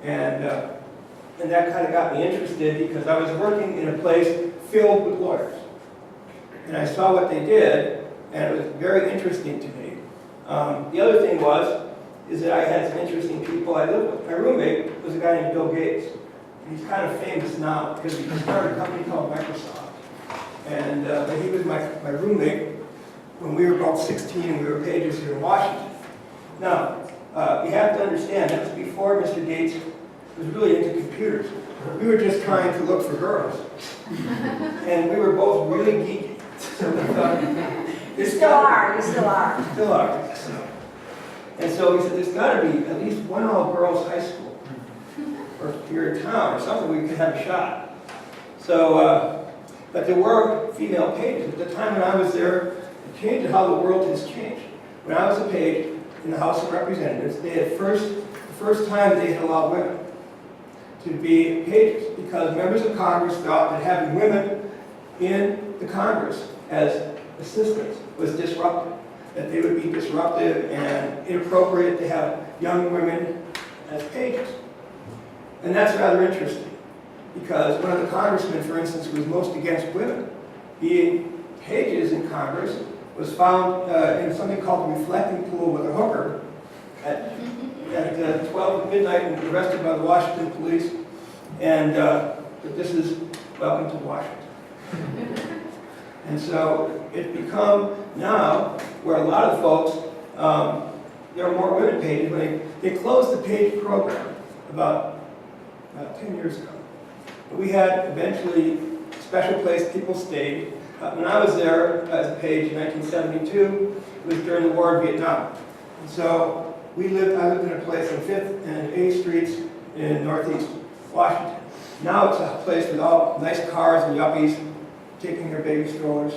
And that kind of got me interested because I was working in a place filled with lawyers. And I saw what they did, and it was very interesting to me. The other thing is that I had some interesting people I lived with. My roommate was a guy named Bill Gates. And he's kind of famous now because he started a company called Microsoft. And but he was my roommate when we were about 16 and we were pages here in Washington. Now, you have to understand, that was before Mr. Gates was really into computers. We were just trying to look for girls. And we were both really geeky. So we thought, You still are. Still are. And so we said, there's got to be at least one all-girls high school, or here in town, or something we could have a shot. So, but there were female pages. At the time when I was there, it changed how the world has changed. When I was a page in the House of Representatives, the first time they had allowed women to be pages, because members of Congress thought that having women in the Congress as assistants was disruptive, that they would be disruptive and inappropriate to have young women as pages. And that's rather interesting, because one of the congressmen, for instance, who was most against women being pages in Congress was found in something called the reflecting pool with a hooker at 12 midnight and arrested by the Washington police. And this is welcome to Washington. And so it's become now where a lot of folks, there are more women pages. When they closed the page program about 10 years ago. But we had eventually a special place people stayed. When I was there as a page in 1972, it was during the war in Vietnam. And so I lived in a place on 5th and 8th Streets in Northeast Washington. Now it's a place with all nice cars and yuppies taking their baby strollers.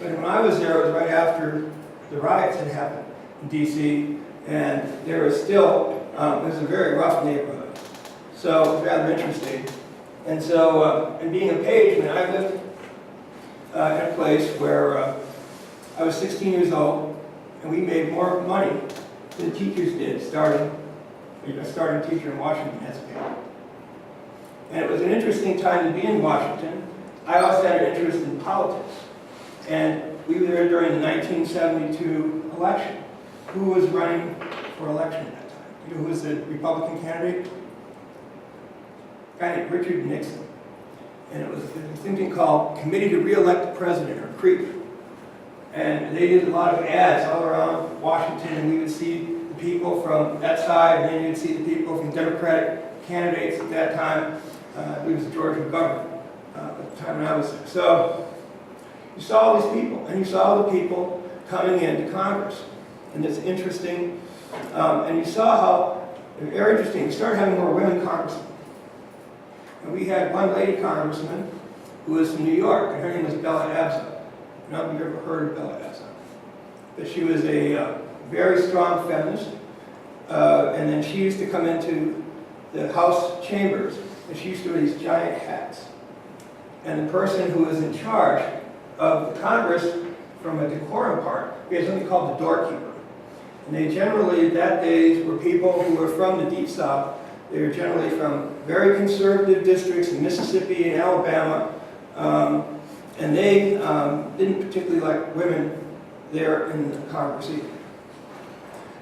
But when I was there, it was right after the riots had happened in D.C., and there was still, it was a very rough neighborhood. So it was rather interesting. And so, and being a page, when I lived in a place where I was 16 years old, and we made more money than teachers did starting teacher in Washington as a page. And it was an interesting time to be in Washington. I also had an interest in politics. And we were there during the 1972 election. Who was running for election at that time? You know who was the Republican candidate? A guy named Richard Nixon. And it was something called Committee to Re-elect the President, or CREEP. And they did a lot of ads all around Washington, and we would see the people from that side, and then you'd see the people from Democratic candidates at that time. It was George McGovern at the time when I was there. So you saw all these people, and you saw the people coming into Congress. And it's interesting. And you saw how, very interesting, we started having more women congressmen. And we had one lady congressman who was from New York, and her name was Bella Abzug. I don't know if you've ever heard of Bella Abzug. But she was a very strong feminist. And then she used to come into the House chambers, and she used to wear these giant hats. And the person who was in charge of the Congress from a decorum part, we had something called the doorkeeper. And they generally, that days, were people who were from the Deep South. They were generally from very conservative districts in Mississippi and Alabama. And they didn't particularly like women there in the Congress either.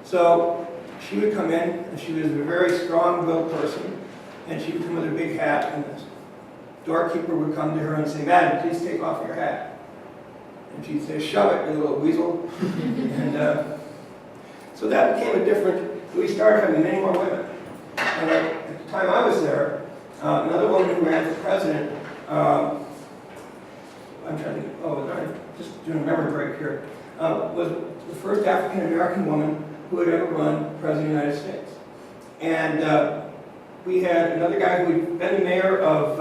So she would come in, and she was a very strong-willed person, and she would come with her big hat, and the doorkeeper would come to her and say, "Madam, please take off your hat." And she'd say, "Shove it, you little weasel." And so that became a different, we started having many more women. And at the time I was there, another woman who ran for president, I'm trying to think, just doing a memory break here, was the first African-American woman who had ever run president of the United States. And we had another guy who had been the mayor of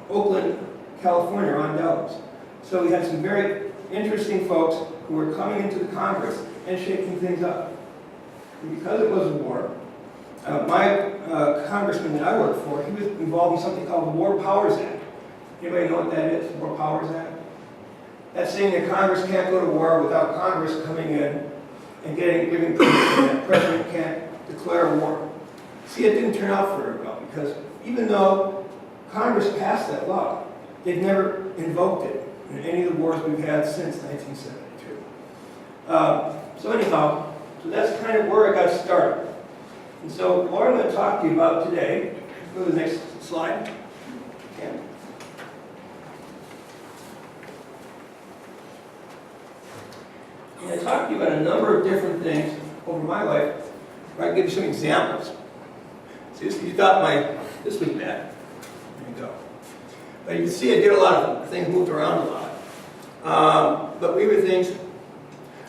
Oakland, California, Ron Dellums. So we had some very interesting folks who were coming into the Congress and shaking things up. And because it was a war, my congressman that I worked for, he was involved in something called the War Powers Act. Anybody know what that is, the War Powers Act? That's saying that Congress can't go to war without Congress coming in and giving permission that the president can't declare war. See, it didn't turn out very well because even though Congress passed that law, they've never invoked it in any of the wars we've had since 1972. So anyhow, so that's kind of where I got started. And so what I'm going to talk to you about today, go to the next slide. Okay. I'm going to talk to you about a number of different things over my life. I can give you some examples. See, you thought this was bad. There you go. But you can see I did a lot of things, moved around a lot. But we were things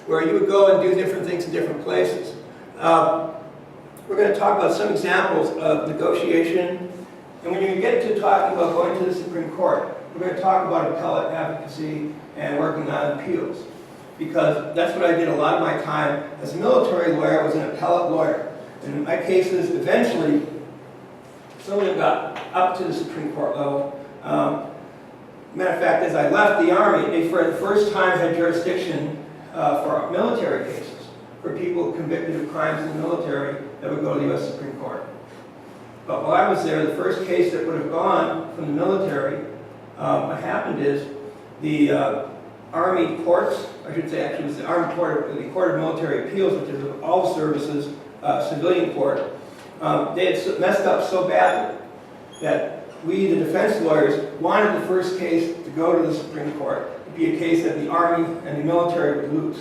where you would go and do different things in different places. We're going to talk about some examples of negotiation. And when you get to talking about going to the Supreme Court, we're going to talk about appellate advocacy and working on appeals. Because that's what I did a lot of my time as a military lawyer. I was an appellate lawyer. And in my cases, eventually, some of them got up to the Supreme Court level. Matter of fact, as I left the Army, they for the first time had jurisdiction for military cases, for people convicted of crimes in the military that would go to the U.S. Supreme Court. But while I was there, the first case that would have gone from the military, what happened is the Army courts, I should say actually it was the Army Court, the Court of Military Appeals, which is of all services, civilian court, they had messed up so badly that we, the defense lawyers, wanted the first case to go to the Supreme Court. It'd be a case that the Army and the military would lose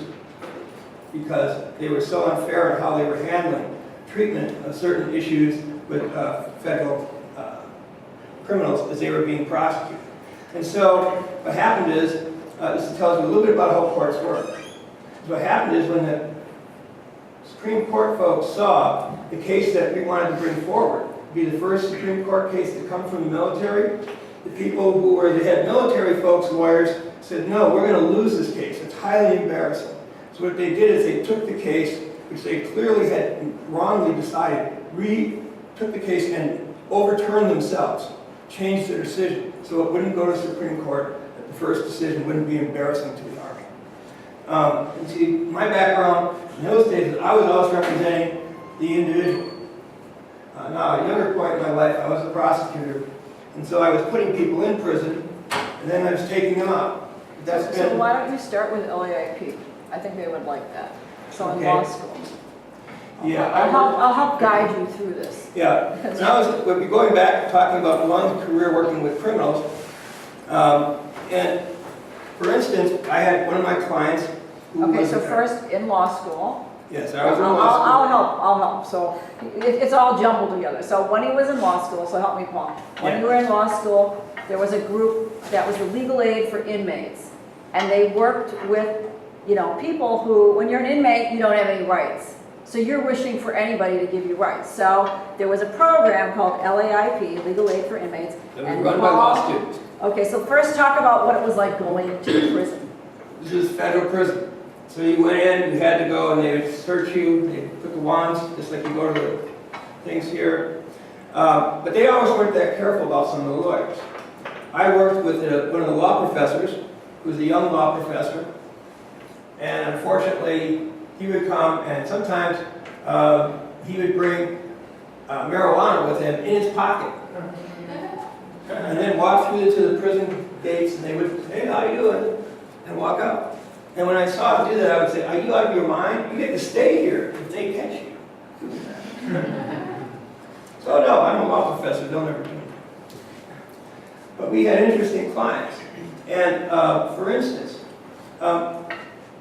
because they were so unfair in how they were handling treatment of certain issues with federal criminals as they were being prosecuted. And so what happened is, this tells you a little bit about how courts work. So what happened is when the Supreme Court folks saw the case that we wanted to bring forward, be the first Supreme Court case to come from the military, the people who were the head military folks, lawyers, said, no, we're going to lose this case. It's highly embarrassing. So what they did is they took the case, which they clearly had wrongly decided, took the case and overturned themselves, changed their decision, so it wouldn't go to the Supreme Court, that the first decision wouldn't be embarrassing to the Army. And see, my background in those days, I was always representing the individual. Now, at a younger point in my life, I was a prosecutor, and so I was putting people in prison, and then I was taking them out. So why don't you start with LAIP? I think they would like that. So in law school. Yeah, I'll help guide you through this. Yeah, we'll be going back talking about a long career working with criminals. And for instance, I had one of my clients who Okay, was so first in law school. Yes, I was in law school. I'll help. So it's all jumbled together. So when he was in law school, so help me, Paul. When you were in law school, there was a group that was the legal aid for inmates. And they worked with, people who, when you're an inmate, you don't have any rights. So you're wishing for anybody to give you rights. So there was a program called LAIP, Legal Aid for Inmates. That was run by law students. Okay, so first talk about what it was like going to the prison. This is federal prison. So you went in, you had to go, and they would search you, they put the wands, just like you go to the things here. But they always weren't that careful about some of the lawyers. I worked with one of the law professors, who was a young law professor, and unfortunately, he would come, and sometimes he would bring marijuana with him in his pocket. And then walk through to the prison gates, and they would say, hey, how you doing? And walk out. And when I saw him do that, I would say, are you out of your mind? You get to stay here if they catch you. So no, I'm a law professor, don't ever do it. But we had interesting clients. And for instance,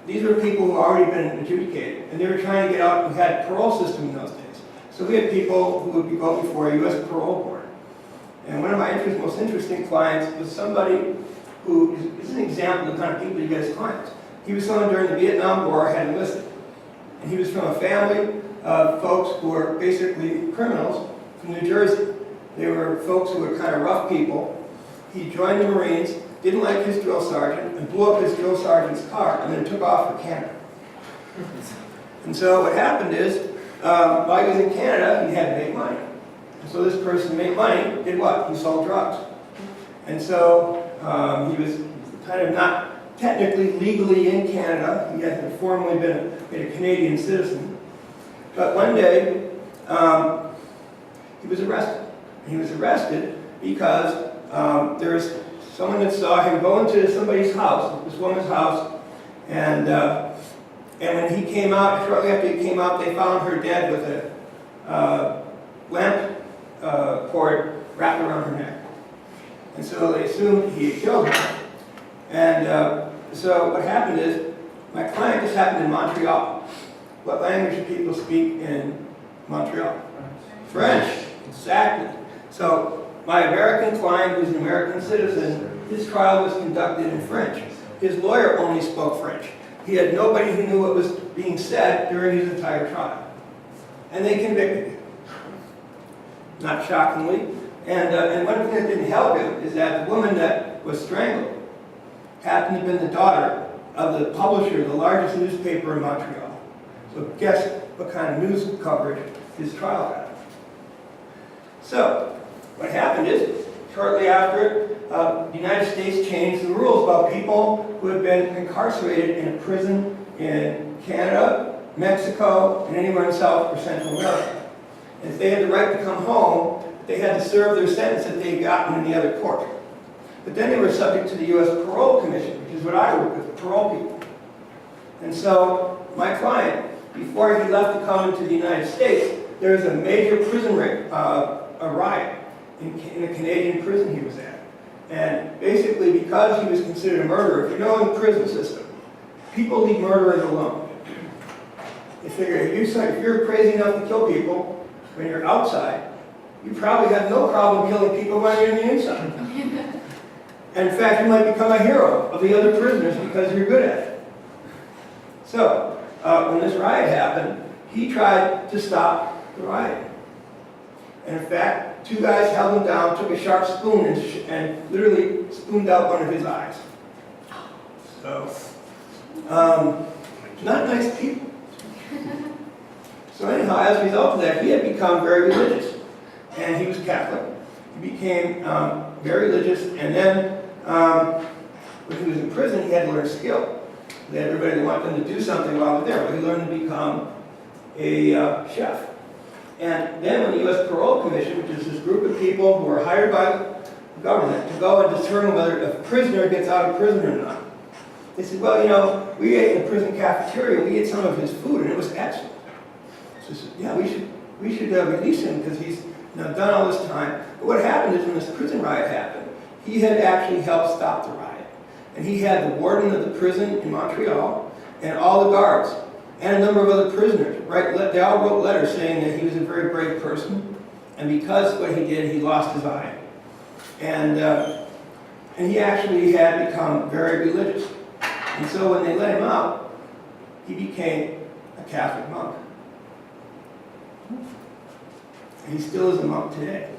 these were people who had already been adjudicated, and they were trying to get out. We had a parole system in those days. So we had people who would go before a U.S. parole board. And one of my most interesting clients was somebody who is an example of the kind of people you get as clients. He was someone during the Vietnam War had enlisted. And he was from a family of folks who were basically criminals from New Jersey. They were folks who were kind of rough people. He joined the Marines, didn't like his drill sergeant, and blew up his drill sergeant's car, and then took off for Canada. And so what happened is, while he was in Canada, he had to make money. And so this person made money, did what? He sold drugs. And so he was kind of not technically legally in Canada. He hadn't formally been a Canadian citizen. But one day, he was arrested. And he was arrested because there's someone that saw him go into somebody's house, this woman's house, and when he came out, shortly after he came out, they found her dead with a lamp cord wrapped around her neck. And so they assumed he had killed her. And so what happened is, my client, this happened in Montreal. What language do people speak in Montreal? French, exactly. So my American client, who's an American citizen, his trial was conducted in French. His lawyer only spoke French. He had nobody who knew what was being said during his entire trial. And they convicted him. Not shockingly. And one thing that didn't help him is that the woman that was strangled happened to have been the daughter of the publisher of the largest newspaper in Montreal. So guess what kind of news coverage his trial got. So what happened is, shortly after, the United States changed the rules about people who had been incarcerated in a prison in Canada, Mexico, and anywhere in South or Central America. And if they had the right to come home, they had to serve their sentence that they had gotten in the other court. But then they were subject to the U.S. Parole Commission, which is what I work with, parole people. And so my client, before he left to come into the United States, there was a major prison riot in a Canadian prison he was at. And basically, because he was considered a murderer, if you know in the prison system, people leave murderers alone. They figure if you're crazy enough to kill people when you're outside, you probably have no problem killing people when you're in the inside. And in fact, you might become a hero of the other prisoners because you're good at it. So, when this riot happened, he tried to stop the riot. And in fact, two guys held him down, took a sharp spoon, and literally spooned out one of his eyes. So, not nice people. So anyhow, as a result of that, he had become very religious. And he was Catholic. He became very religious, and then when he was in prison, he had to learn skill. They had everybody that wanted them to do something while they're there. Well, he learned to become a chef. And then when the U.S. Parole Commission, which is this group of people who are hired by the government to go and determine whether a prisoner gets out of prison or not, they said, well, you know, we ate in the prison cafeteria, we ate some of his food, and it was excellent. So they said, yeah, we should release him because he's done all this time. But what happened is when this prison riot happened, he had actually helped stop the riot. And he had the warden of the prison in Montreal and all the guards and a number of other prisoners. They all wrote letters saying that he was a very brave person. And because of what he did, he lost his eye. And he actually had become very religious. And so when they let him out, he became a Catholic monk. And he still is a monk today.